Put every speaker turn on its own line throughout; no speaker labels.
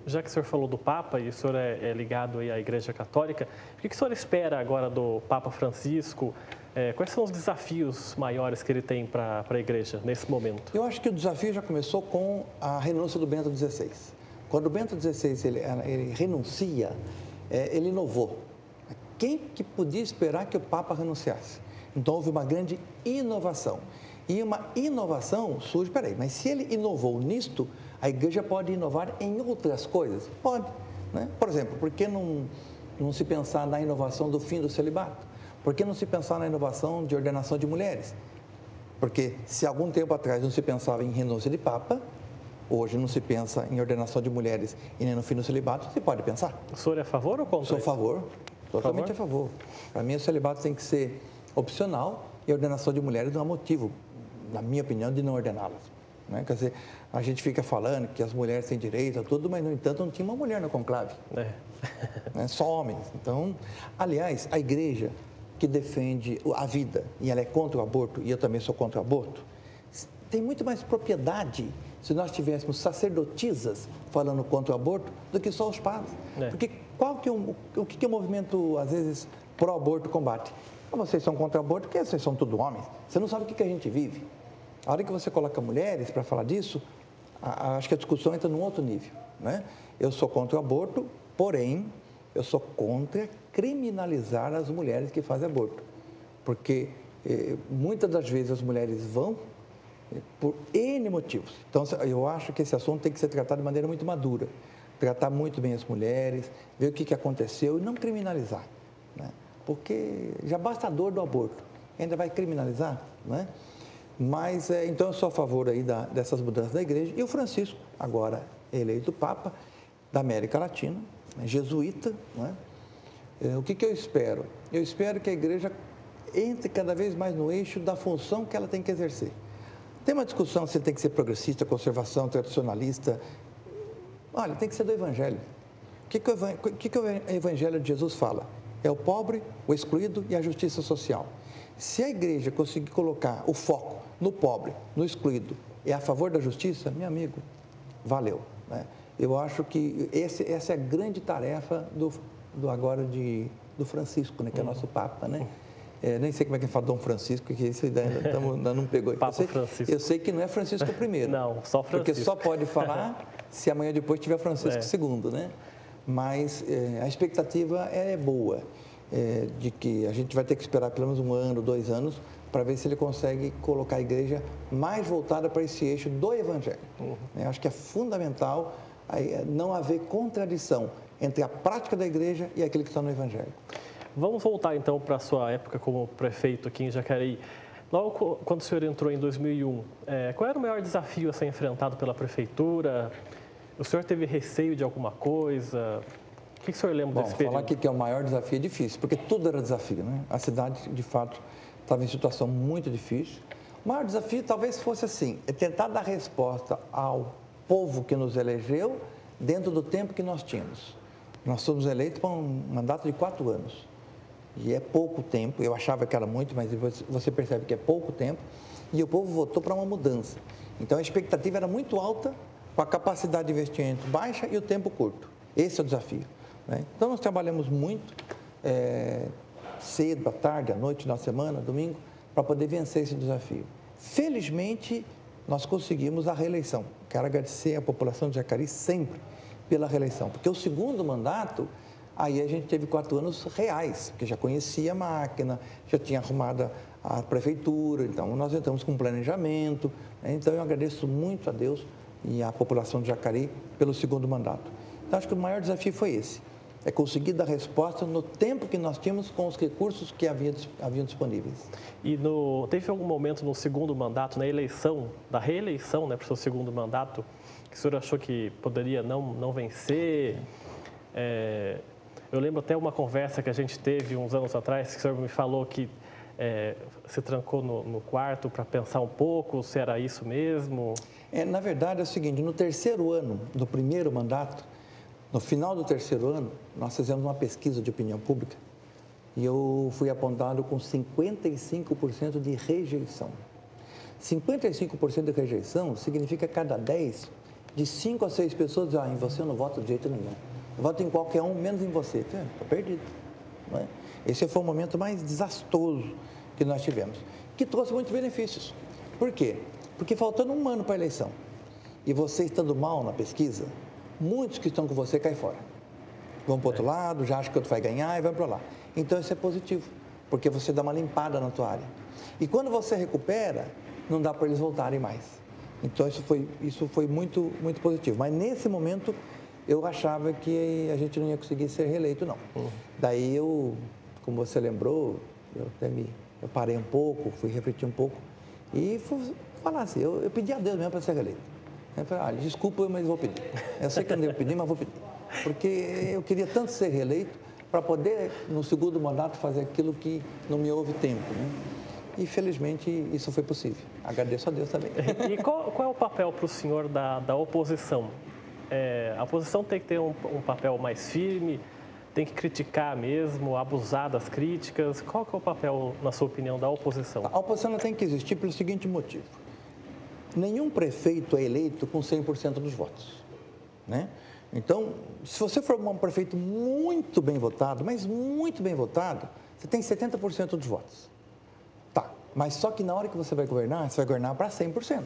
Já que o senhor falou do Papa e o senhor é ligado aí à Igreja Católica, o que o senhor espera agora do Papa Francisco? Quais são os desafios maiores que ele tem para a Igreja nesse momento?
Eu acho que o desafio já começou com a renúncia do Bento XVI. Quando o Bento XVI ele renuncia, ele inovou. Quem que podia esperar que o Papa renunciasse? Então houve uma grande inovação. E uma inovação surge, mas se ele inovou nisto, a Igreja pode inovar em outras coisas? Pode, né? Por exemplo, por que não se pensar na inovação do fim do celibato? Por que não se pensar na inovação de ordenação de mulheres? Porque se algum tempo atrás não se pensava em renúncia de Papa, hoje não se pensa em ordenação de mulheres e nem no fim do celibato, se pode pensar.
O senhor é a favor ou contra?
Sou a favor, totalmente a favor. Para mim, o celibato tem que ser opcional e a ordenação de mulheres não há motivo, na minha opinião, de não ordená-las. Né? Quer dizer, a gente fica falando que as mulheres têm direito a tudo, mas, no entanto, não tinha uma mulher no conclave. Né? Só homens. Então, aliás, a Igreja que defende a vida e ela é contra o aborto, e eu também sou contra o aborto, tem muito mais propriedade se nós tivéssemos sacerdotisas falando contra o aborto do que só os padres. Porque o que o movimento, às vezes, pró-aborto combate? Vocês são contra o aborto porque vocês são tudo homens. Você não sabe o que a gente vive. A hora que você coloca mulheres para falar disso, acho que a discussão entra num outro nível. Né? Eu sou contra o aborto, porém, eu sou contra criminalizar as mulheres que fazem aborto. Porque muitas das vezes as mulheres vão por N motivos. Então, eu acho que esse assunto tem que ser tratado de maneira muito madura. Tratar muito bem as mulheres, ver o que aconteceu e não criminalizar. Né? Porque já basta a dor do aborto, ainda vai criminalizar, né? Mas, então, eu sou a favor aí dessas mudanças da Igreja. E o Francisco, agora eleito Papa da América Latina, jesuíta, né? O que eu espero? Eu espero que a Igreja entre cada vez mais no eixo da função que ela tem que exercer. Tem uma discussão se tem que ser progressista, conservação, tradicionalista. Olha, tem que ser do Evangelho. O que o Evangelho de Jesus fala? É o pobre, o excluído e a justiça social. Se a Igreja conseguir colocar o foco no pobre, no excluído, e a favor da justiça, meu amigo, valeu. Né? Eu acho que essa é a grande tarefa do Francisco, né, que é o nosso Papa, né? Nem sei como é que fala Dom Francisco, que isso ainda não pegou. Eu sei que não é Francisco I.
Não, só Francisco.
Porque só pode falar se amanhã depois tiver Francisco II, né? Mas a expectativa é boa, de que a gente vai ter que esperar pelo menos 1 ano, 2 anos, para ver se ele consegue colocar a Igreja mais voltada para esse eixo do Evangelho. Eu acho que é fundamental não haver contradição entre a prática da Igreja e aquilo que está no Evangelho.
Vamos voltar então para a sua época como prefeito aqui em Jacareí. Logo quando o senhor entrou em 2001, qual era o maior desafio a ser enfrentado pela prefeitura? O senhor teve receio de alguma coisa? O que o senhor lembra desse período?
Falar que é o maior desafio é difícil, porque tudo era desafio, né? A cidade, de fato, estava em situação muito difícil. O maior desafio talvez fosse assim, tentar dar resposta ao povo que nos elegeu dentro do tempo que nós tínhamos. Nós somos eleitos para um mandato de 4 anos. E é pouco tempo, eu achava que era muito, mas você percebe que é pouco tempo, e o povo votou para uma mudança. Então a expectativa era muito alta, com a capacidade de investimento baixa e o tempo curto. Esse é o desafio. Né? Então nós trabalhamos muito, cedo, à tarde, à noite, na semana, domingo, para poder vencer esse desafio. Felizmente, nós conseguimos a reeleição. Quero agradecer à população de Jacareí sempre pela reeleição, porque o segundo mandato, aí a gente teve 4 anos reais, porque já conhecia a máquina, já tinha arrumado a prefeitura, então nós entramos com planejamento. Né? Então eu agradeço muito a Deus e à população de Jacareí pelo segundo mandato. Então acho que o maior desafio foi esse, é conseguir dar resposta no tempo que nós tínhamos com os recursos que haviam disponíveis.
E teve algum momento no segundo mandato, na eleição, da reeleição, né, para o seu segundo mandato, que o senhor achou que poderia não vencer? Eu lembro até uma conversa que a gente teve uns anos atrás, que o senhor me falou que se trancou no quarto para pensar um pouco se era isso mesmo.
Na verdade é o seguinte, no 3º ano do primeiro mandato, no final do 3º ano, nós fizemos uma pesquisa de opinião pública e eu fui apontado com 55% de rejeição. 55% de rejeição significa que cada 10 de 5 a 6 pessoas dizem, em você eu não voto de jeito nenhum. Eu voto em qualquer um, menos em você. Estou perdido. Não é? Esse foi o momento mais desastroso que nós tivemos, que trouxe muitos benefícios. Por quê? Porque faltando um ano para a eleição, e você estando mal na pesquisa, muitos que estão com você caem fora. Vão para o outro lado, já acham que outro vai ganhar e vão para lá. Então, isso é positivo, porque você dá uma limpada na tua área. E quando você recupera, não dá para eles voltarem mais. Então, isso foi muito, muito positivo. Mas, nesse momento, eu achava que a gente não ia conseguir ser reeleito, não. Daí, como você lembrou, eu parei um pouco, fui refletir um pouco e fui falar assim, eu pedi a Deus mesmo para ser reeleito. Eu falei, desculpa, mas vou pedir. Eu sei que eu não devo pedir, mas vou pedir. Porque eu queria tanto ser reeleito para poder, no segundo mandato, fazer aquilo que não me houve tempo, né? E, felizmente, isso foi possível. Agradeço a Deus também.
E qual é o papel para o senhor da oposição? A oposição tem que ter um papel mais firme, tem que criticar mesmo, abusar das críticas. Qual que é o papel, na sua opinião, da oposição?
A oposição tem que existir pelo seguinte motivo. Nenhum prefeito é eleito com 100% dos votos, né? Então, se você for um prefeito muito bem votado, mas muito bem votado, você tem 70% dos votos. Tá, mas só que na hora que você vai governar para 100%.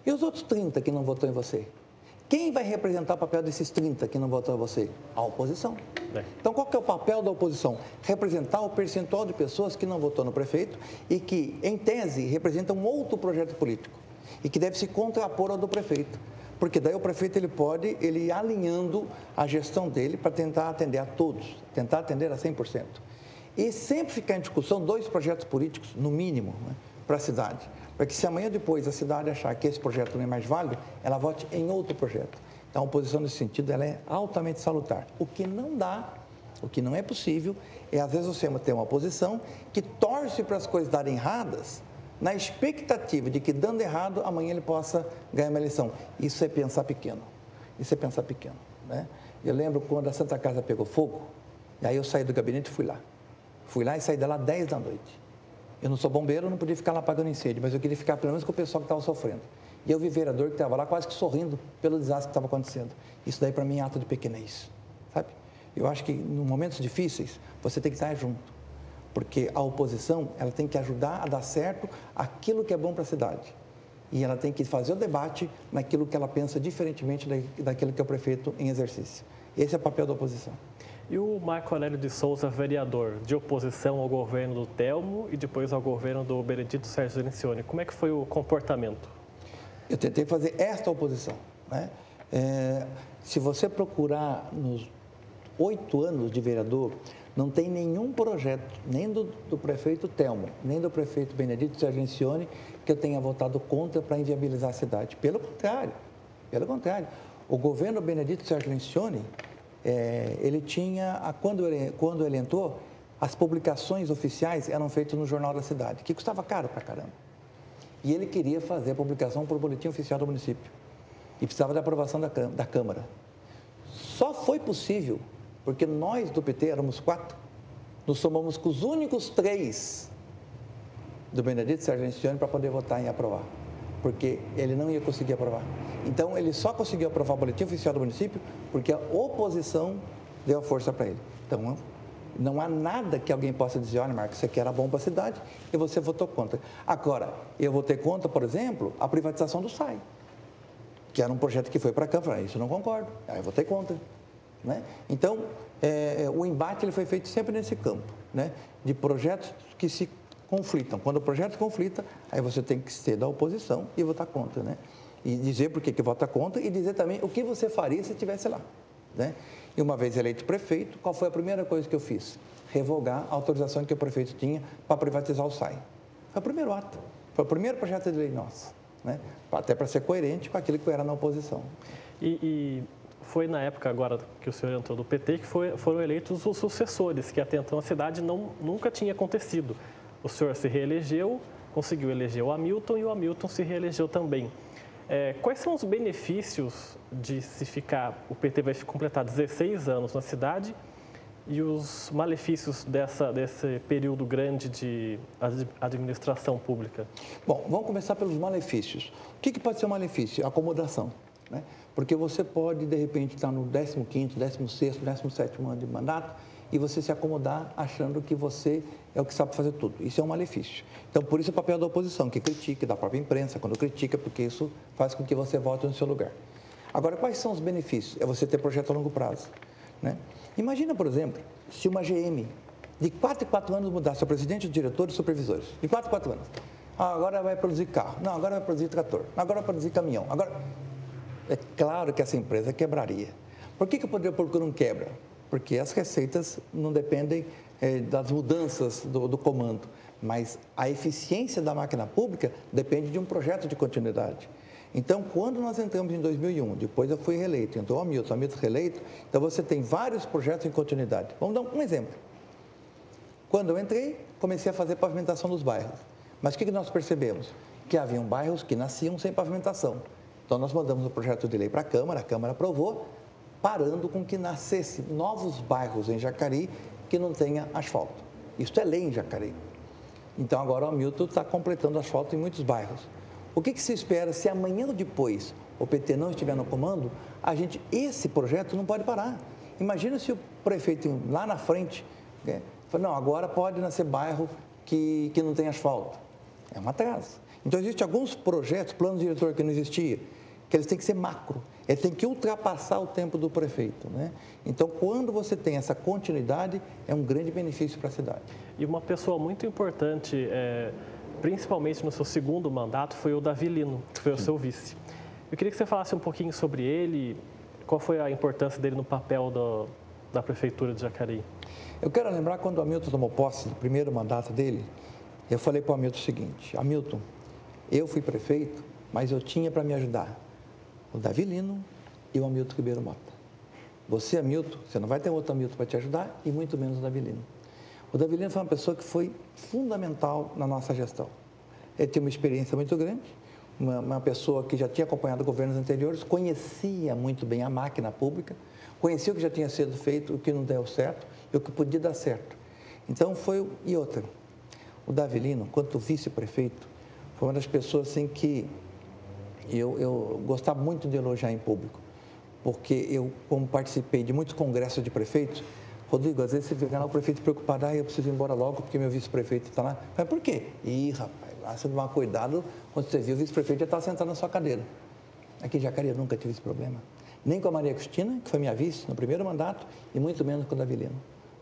E os outros 30% que não votou em você? Quem vai representar o papel desses 30% que não votou em você? A oposição. Então, qual que é o papel da oposição? Representar o percentual de pessoas que não votou no prefeito e que, em tese, representam um outro projeto político e que deve se contrapor ao do prefeito. Porque daí o prefeito ele ir alinhando a gestão dele para tentar atender a todos, tentar atender a 100%. E sempre ficar em discussão 2 projetos políticos, no mínimo, né, para a cidade. Para que se amanhã depois a cidade achar que esse projeto não é mais válido, ela vote em outro projeto. Então, a oposição nesse sentido ela é altamente salutar. O que não dá, o que não é possível, é às vezes você ter uma oposição que torce para as coisas darem erradas, na expectativa de que, dando errado, amanhã ele possa ganhar uma eleição. Isso é pensar pequeno. Isso é pensar pequeno, né? Eu lembro quando a Santa Casa pegou fogo, e aí eu saí do gabinete e fui lá. Fui lá e saí de lá 10 da noite. Eu não sou bombeiro, não podia ficar lá apagando incêndio, mas eu queria ficar pelo menos com o pessoal que estava sofrendo. E eu vi vereador que estava lá quase que sorrindo pelo desastre que estava acontecendo. Isso daí, para mim, é ato de pequenez, sabe? Eu acho que, em momentos difíceis, você tem que estar junto. Porque a oposição, ela tem que ajudar a dar certo aquilo que é bom para a cidade. E ela tem que fazer o debate naquilo que ela pensa diferentemente daquilo que é o prefeito em exercício. Esse é o papel da oposição.
E o Marco Aurélio de Souza, vereador, de oposição ao governo do Telmo e depois ao governo do Benedito Sérgio Lencioni, como é que foi o comportamento?
Eu tentei fazer esta oposição, né? Se você procurar nos 8 anos de vereador, não tem nenhum projeto, nem do prefeito Telmo, nem do prefeito Benedito Sérgio Lencioni, que eu tenha votado contra para inviabilizar a cidade. Pelo contrário. O governo Benedito Sérgio Lencioni, ele tinha, quando ele entrou, as publicações oficiais eram feitas no Jornal da Cidade, que custava caro pra caramba. E ele queria fazer a publicação por boletim oficial do município. E precisava da aprovação da Câmara. Só foi possível porque nós do PT éramos 4, nos somamos com os únicos 3 do Benedito Sérgio Lencioni para poder votar em aprovar, porque ele não ia conseguir aprovar. Então, ele só conseguiu aprovar o boletim oficial do município porque a oposição deu a força para ele. Então, não há nada que alguém possa dizer, olha, Marcos, isso aqui era bom para a cidade e você votou contra. Agora, eu votei contra, por exemplo, a privatização do SAI, que era um projeto que foi para a Câmara. Isso eu não concordo, aí eu votei contra. Né? Então, o embate ele foi feito sempre nesse campo, né? De projetos que se conflitam. Quando o projeto conflita, aí você tem que ser da oposição e votar contra, né? E dizer por que vota contra e dizer também o que você faria se estivesse lá, né? E uma vez eleito prefeito, qual foi a primeira coisa que eu fiz? Revogar a autorização que o prefeito tinha para privatizar o SAI. Foi o primeiro ato, foi o primeiro projeto de lei nosso, né? Até para ser coerente com aquilo que eu era na oposição.
Foi na época agora que o senhor entrou do PT que foram eleitos os sucessores, que até então a cidade nunca tinha acontecido. O senhor se reelegeu, conseguiu eleger o Hamilton e o Hamilton se reelegeu também. Quais são os benefícios de se ficar, o PT vai completar 16 anos na cidade e os malefícios desse período grande de administração pública?
Bom, vamos começar pelos malefícios. O que pode ser um malefício? Acomodação. né? Porque você pode, de repente, estar no 15º, 16º, 17º ano de mandato e você se acomodar achando que você é o que sabe fazer tudo. Isso é um malefício. Então, por isso o papel da oposição, que critica, da própria imprensa, quando critica, porque isso faz com que você volte no seu lugar. Agora, quais são os benefícios? É você ter projeto a longo prazo, né? Imagina, por exemplo, se uma GM de 4 em 4 anos mudasse o presidente, os diretores e supervisores. De 4 em 4 anos. Agora vai produzir carro. Não, agora vai produzir trator. Agora vai produzir caminhão. Agora, é claro que essa empresa quebraria. Por que o poder público não quebra? Porque as receitas não dependem das mudanças do comando, mas a eficiência da máquina pública depende de um projeto de continuidade. Então, quando nós entramos em 2001, depois eu fui reeleito, entrou o Hamilton reeleito, então você tem vários projetos em continuidade. Vamos dar um exemplo. Quando eu entrei, comecei a fazer pavimentação dos bairros. Mas o que nós percebemos? Que haviam bairros que nasciam sem pavimentação. Então, nós mandamos o projeto de lei para a Câmara aprovou, parando com que nascessem novos bairros em Jacareí que não tenha asfalto. Isso é lei em Jacareí. Então, agora o Hamilton está completando asfalto em muitos bairros. O que se espera se amanhã ou depois o PT não estiver no comando, esse projeto não pode parar. Imagina se o prefeito lá na frente, fala, não, agora pode nascer bairro que não tem asfalto. É um atraso. Então, existem alguns projetos, plano diretor que não existia, que eles têm que ser macro. Ele tem que ultrapassar o tempo do prefeito, né? Então, quando você tem essa continuidade, é um grande benefício para a cidade.
E uma pessoa muito importante, principalmente no seu segundo mandato, foi o Davi Lino, que foi o seu vice. Eu queria que você falasse um pouquinho sobre ele, qual foi a importância dele no papel da Prefeitura de Jacareí.
Eu quero lembrar quando o Hamilton tomou posse, no primeiro mandato dele, eu falei para o Hamilton o seguinte: Hamilton, eu fui prefeito, mas eu tinha para me ajudar o Davi Lino e o Hamilton Ribeiro Mota. Você, Hamilton, você não vai ter outro Hamilton para te ajudar e muito menos o Davi Lino. O Davi Lino foi uma pessoa que foi fundamental na nossa gestão. Ele tinha uma experiência muito grande, uma pessoa que já tinha acompanhado governos anteriores, conhecia muito bem a máquina pública, conhecia o que já tinha sido feito, o que não deu certo e o que podia dar certo. Então e outra, o Davi Lino, quanto vice-prefeito, foi uma das pessoas assim que eu gostava muito de elogiar em público, porque eu, como participei de muitos congressos de prefeitos, Rodrigo, às vezes você fica lá, o prefeito preocupado, eu preciso ir embora logo porque meu vice-prefeito está lá. Mas por quê? Ih, rapaz, lá você tomar cuidado, quando você viu o vice-prefeito já está sentado na sua cadeira. Aqui em Jacareí eu nunca tive esse problema. Nem com a Maria Cristina, que foi minha vice no primeiro mandato, e muito menos com o Davi Lino,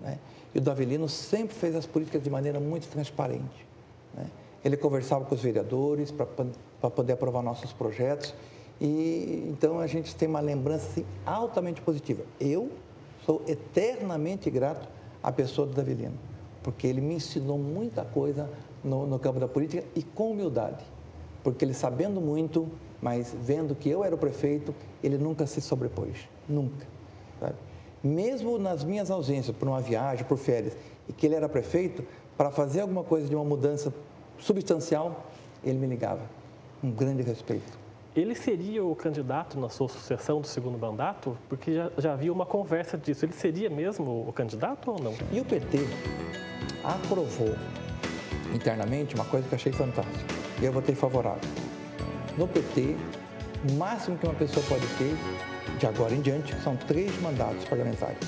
né? E o Davi Lino sempre fez as políticas de maneira muito transparente, né? Ele conversava com os vereadores para poder aprovar nossos projetos. E então a gente tem uma lembrança assim, altamente positiva. Eu sou eternamente grato à pessoa do Davi Lino, porque ele me ensinou muita coisa no campo da política e com humildade. Porque ele sabendo muito, mas vendo que eu era o prefeito, ele nunca se sobrepôs. Nunca. Sabe? Mesmo nas minhas ausências, por uma viagem, por férias, e que ele era prefeito, para fazer alguma coisa de uma mudança substancial, ele me ligava. Um grande respeito.
Ele seria o candidato na sua sucessão do segundo mandato? Porque já havia uma conversa disso. Ele seria mesmo o candidato ou não?
E o PT aprovou internamente uma coisa que eu achei fantástica. E eu votei favorável. No PT, o máximo que uma pessoa pode ter, de agora em diante, são 3 mandatos parlamentares.